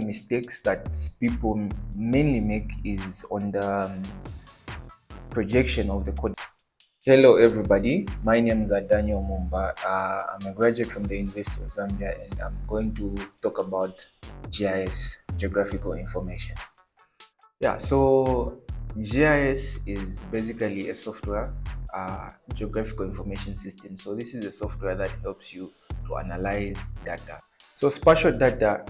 mistakes that people mainly make is on the projection of the code. Hello everybody, my name is Daniel Mumba. I'm a graduate from the University of Zambia and I'm going to talk about GIS, Geographical Information. So GIS is basically a software, Geographical Information System. So this is a software that helps you to analyze data. So spatial data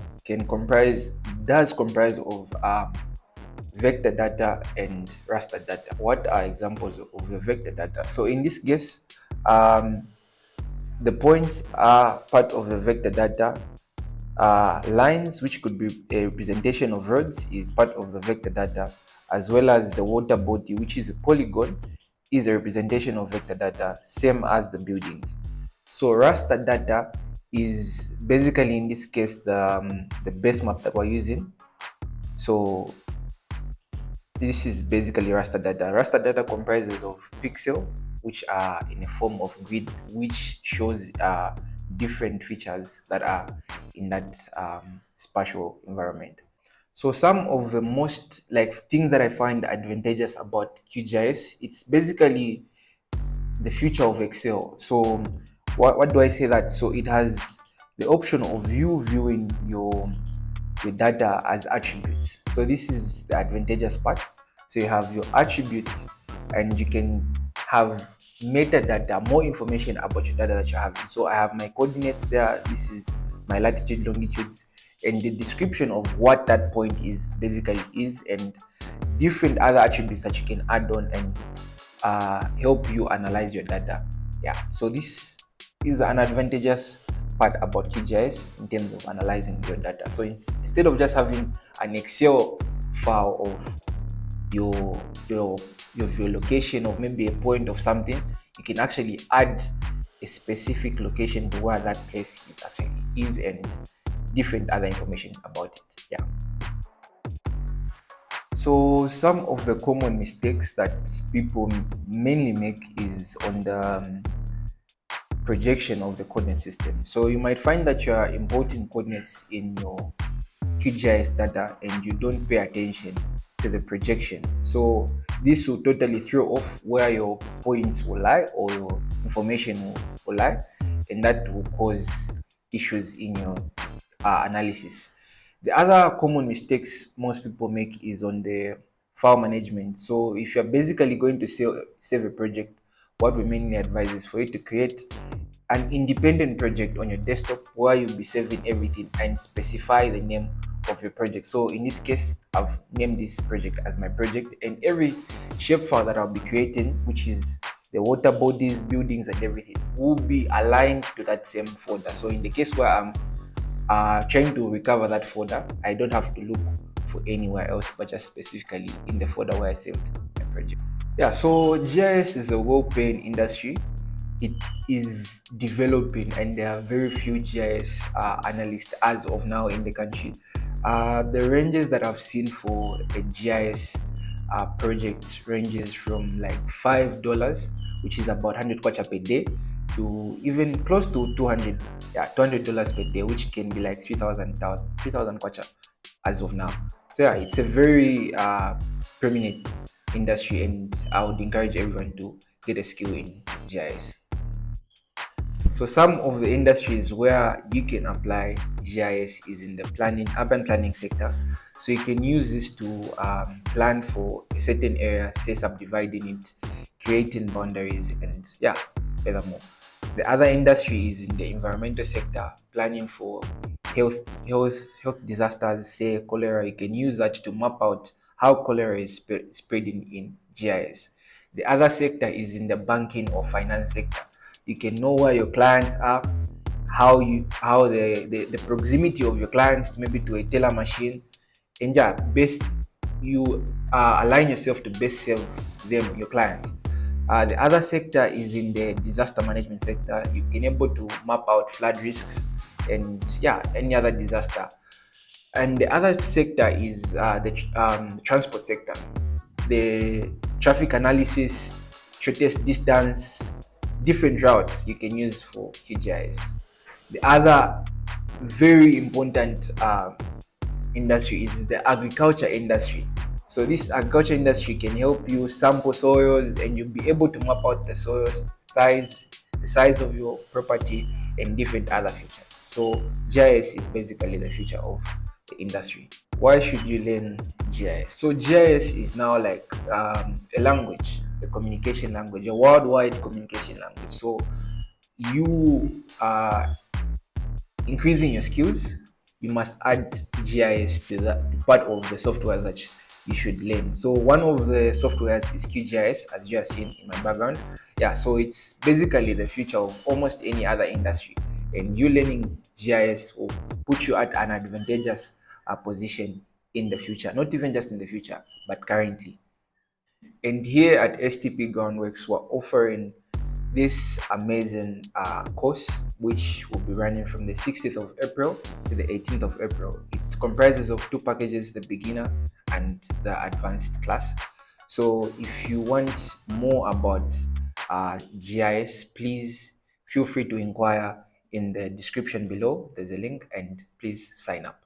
does comprise of vector data and raster data. What are examples of the vector data? So in this case, the points are part of the vector data. Lines, which could be a representation of roads, is part of the vector data, as well as the water body, which is a polygon, is a representation of vector data, same as the buildings. So raster data is basically, in this case, the base map that we're using. So this is basically raster data. Raster data comprises of pixel, which are in a form of grid, which shows different features that are in that spatial environment. So some of the most things that I find advantageous about QGIS, it's basically the future of Excel. So what do I say that? So it has the option of you viewing your data as attributes. So this is the advantageous part. So you have your attributes and you can have metadata, more information about your data that you have. So I have my coordinates there. This is my latitude, longitudes, and the description of what that point is basically is, and different other attributes that you can add on and help you analyze your data. So this is an advantageous part about QGIS in terms of analyzing your data. So instead of just having an Excel file of your location of maybe a point of something, you can actually add a specific location to where that place is and different other information about it. So some of the common mistakes that people mainly make is on the projection of the coordinate system. So you might find that you are importing coordinates in your QGIS data and you don't pay attention to the projection. So this will totally throw off where your points will lie or your information will lie, and that will cause issues in your analysis. The other common mistakes most people make is on the file management. So if you're basically going to save a project, what we mainly advise is for you to create an independent project on your desktop where you'll be saving everything and specify the name of your project. So in this case, I've named this project as my project, and every shapefile that I'll be creating, which is the water bodies, buildings, and everything, will be aligned to that same folder. So in the case where I'm trying to recover that folder, I don't have to look for anywhere else, but just specifically in the folder where I saved my project. So GIS is a well-paying industry. It is developing, and there are very few GIS analysts as of now in the country. The ranges that I've seen for a GIS project ranges from like $5, which is about 100 kwacha per day, to even close to $200 per day, which can be like 3,000 kwacha as of now. So it's a very prominent industry, and I would encourage everyone to get a skill in GIS. So some of the industries where you can apply GIS is in the urban planning sector. So you can use this to plan for a certain area, say subdividing it, creating boundaries, and furthermore. The other industry is in the environmental sector, planning for health disasters, say cholera. You can use that to map out how cholera is spreading in GIS. The other sector is in the banking or finance sector. You can know where your clients are, how the proximity of your clients maybe to a teller machine, and you align yourself to best serve them, your clients. The other sector is in the disaster management sector. You can able to map out flood risks and any other disaster. And the other sector is the transport sector. The traffic analysis, shortest distance, different routes you can use for QGIS. The other very important industry is the agriculture industry. So this agriculture industry can help you sample soils, and you'll be able to map out the soils size, the size of your property, and different other features. So GIS is basically the future of the industry. Why should you learn GIS? So GIS is now like a language, a communication language, a worldwide communication language. So you are increasing your skills, you must add GIS to that part of the software that you should learn. So one of the softwares is QGIS, as you have seen in my background. Yeah, so it's basically the future of almost any other industry. And you learning GIS will put you at an advantageous position in the future, not even just in the future, but currently. And here at STP Groundworks, we're offering this amazing course, which will be running from the 16th of April to the 18th of April. It comprises of two packages, the beginner and the advanced class. So if you want more about GIS, please feel free to inquire in the description below. There's a link, and please sign up.